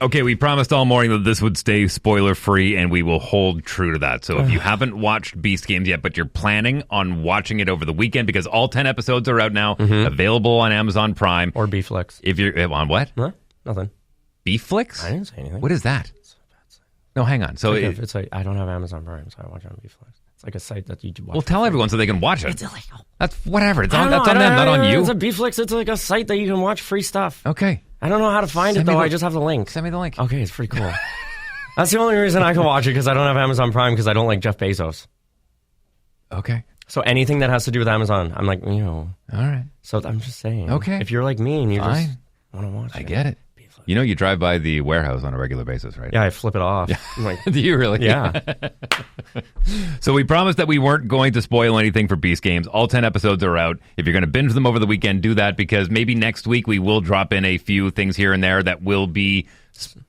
Okay, we promised all morning that this would stay spoiler-free, and we will hold true to that. So if you haven't watched Beast Games yet, but you're planning on watching it over the weekend, because all 10 episodes are out now, available on Amazon Prime. Or Beeflix. If you're on what? Huh? Nothing. Beeflix? I didn't say anything. What is that? No, hang on. So it's like I don't have Amazon Prime, so I watch it on Beeflix. It's like a site that you watch. Well, tell everyone so they can watch it. It's illegal. That's whatever. That's on them, not on you. It's a Beeflix. It's like a site that you can watch free stuff. Okay. I don't know how to find it, though. I just have the link. Send me the link. Okay, it's pretty cool. That's the only reason I can watch it, because I don't have Amazon Prime, because I don't like Jeff Bezos. Okay. So anything that has to do with Amazon, I'm like, All right. So I'm just saying. Okay. If you're like me and you Fine. just want to watch it. I get it. You know, you drive by the warehouse on a regular basis, right? Yeah, I flip it off. I'm like, do you really? Yeah. So we promised that we weren't going to spoil anything for Beast Games. All 10 episodes are out. If you're going to binge them over the weekend, do that, because maybe next week we will drop in a few things here and there that will be...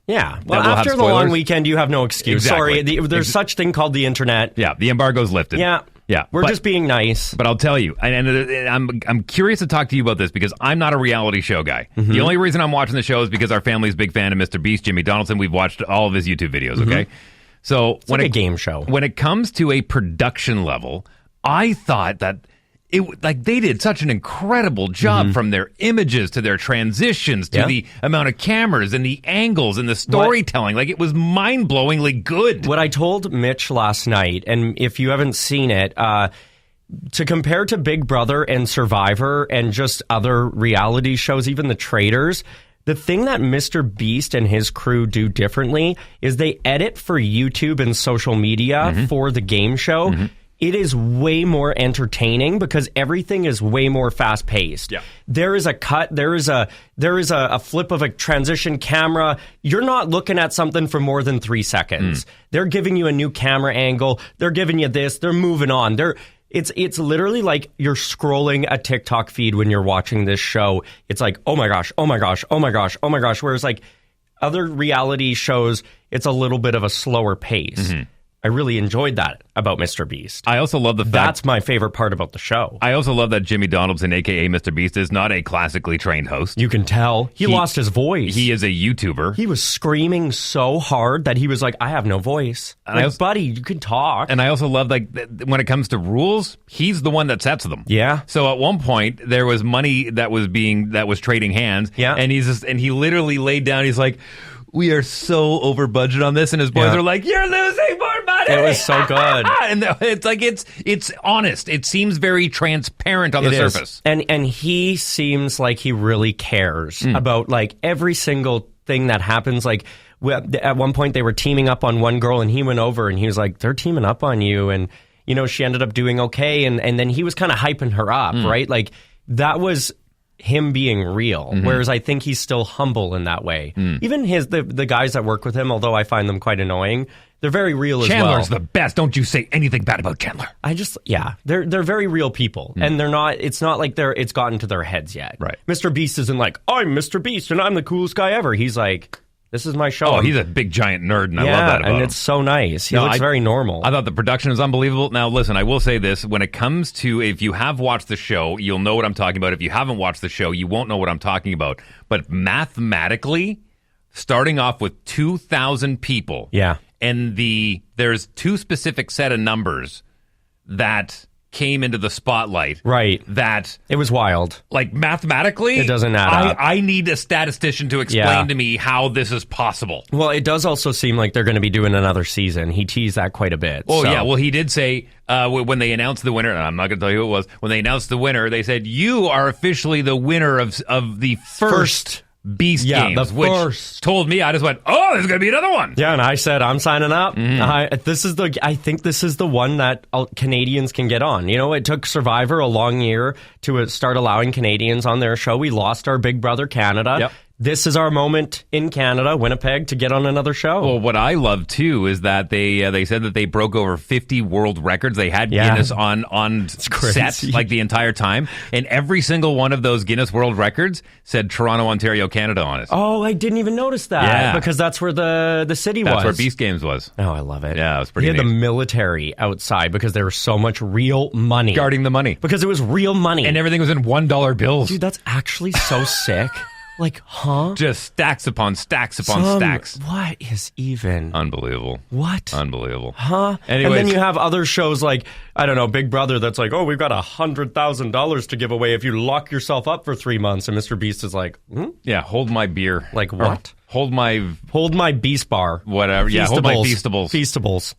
Yeah. Well, after the long weekend, you have no excuse. Exactly. Sorry, there's such thing called the internet. Yeah, the embargo's lifted. Yeah. Yeah, we're just being nice. But I'll tell you, and I'm curious to talk to you about this, because I'm not a reality show guy. The only reason I'm watching the show is because our family's a big fan of Mr. Beast, Jimmy Donaldson. We've watched all of his YouTube videos, okay? So it's like a game show. When it comes to a production level, I thought that they did such an incredible job, from their images to their transitions to the amount of cameras and the angles and the storytelling. Like, it was mind-blowingly good. What I told Mitch last night, and if you haven't seen it, to compare to Big Brother and Survivor and just other reality shows, even The Traitors, the thing that Mr. Beast and his crew do differently is they edit for YouTube and social media for the game show. It is way more entertaining because everything is way more fast paced. Yeah. There is a cut. There is a flip of a transition camera. You're not looking at something for more than 3 seconds. They're giving you a new camera angle. They're giving you this. They're moving on. It's literally like you're scrolling a TikTok feed when you're watching this show. It's like, oh my gosh, oh my gosh, oh my gosh, oh my gosh. Whereas like other reality shows, it's a little bit of a slower pace. I really enjoyed that about Mr. Beast. I also love the fact... That's my favorite part about the show. I also love that Jimmy Donaldson, a.k.a. Mr. Beast, is not a classically trained host. You can tell. He lost his voice. He is a YouTuber. He was screaming so hard that he was like, I have no voice. Like, buddy, you can talk. And I also love, like, when it comes to rules, he's the one that sets them. Yeah. So at one point, there was money that was trading hands. Yeah. And he literally laid down, he's like... We are so over budget on this, and his boys are like, "You're losing more money." It was so good, and it's like it's honest. It seems very transparent on the surface, and he seems like he really cares about like every single thing that happens. Like at one point, they were teaming up on one girl, and he went over and he was like, "They're teaming up on you," and you know she ended up doing okay, and then he was kind of hyping her up, right? Like that was him being real, whereas I think he's still humble in that way. Even the guys that work with him, although I find them quite annoying, they're very real as well. Chandler's the best. Don't you say anything bad about Chandler. They're very real people, and they're not. It's not like it's gotten to their heads yet. Right. Mr. Beast isn't like, I'm Mr. Beast and I'm the coolest guy ever. He's like, this is my show. Oh, he's a big giant nerd, and I love that about him. And it's so nice. He looks very normal. I thought the production was unbelievable. Now, listen, I will say this. When it comes to, if you have watched the show, you'll know what I'm talking about. If you haven't watched the show, you won't know what I'm talking about. But mathematically, starting off with 2,000 people, and there's two specific set of numbers that came into the spotlight. Right. That... It was wild. Like, mathematically... It doesn't add up. I need a statistician to explain to me how this is possible. Well, it does also seem like they're going to be doing another season. He teased that quite a bit. Oh, yeah. Well, he did say when they announced the winner, and I'm not going to tell you who it was, when they announced the winner, they said, you are officially the winner of the first Beast Games, which told me, I just went, oh, there's going to be another one. Yeah, and I said, I'm signing up. I think this is the one that Canadians can get on. You know, it took Survivor a long year to start allowing Canadians on their show. We lost our Big Brother Canada. Yep. This is our moment in Canada, Winnipeg, to get on another show. Well, what I love, too, is that they said that they broke over 50 world records. They had Guinness on set like the entire time. And every single one of those Guinness World Records said Toronto, Ontario, Canada on it. Oh, I didn't even notice that. Yeah. Because that's where the city was. That's where Beast Games was. Oh, I love it. Yeah, it was pretty neat. He had the military outside because there was so much real money. Guarding the money. Because it was real money. And everything was in $1 bills. Dude, that's actually so sick. Like, huh? Just stacks upon stacks upon stacks. What is even? Unbelievable. What? Unbelievable. Huh? Anyways. And then you have other shows like, I don't know, Big Brother that's like, oh, we've got $100,000 to give away if you lock yourself up for 3 months. And Mr. Beast is like, Yeah, hold my beer. Like Or what? hold my Hold my Beast Bar. whatever. Yeah, hold my Feastables. Feastables.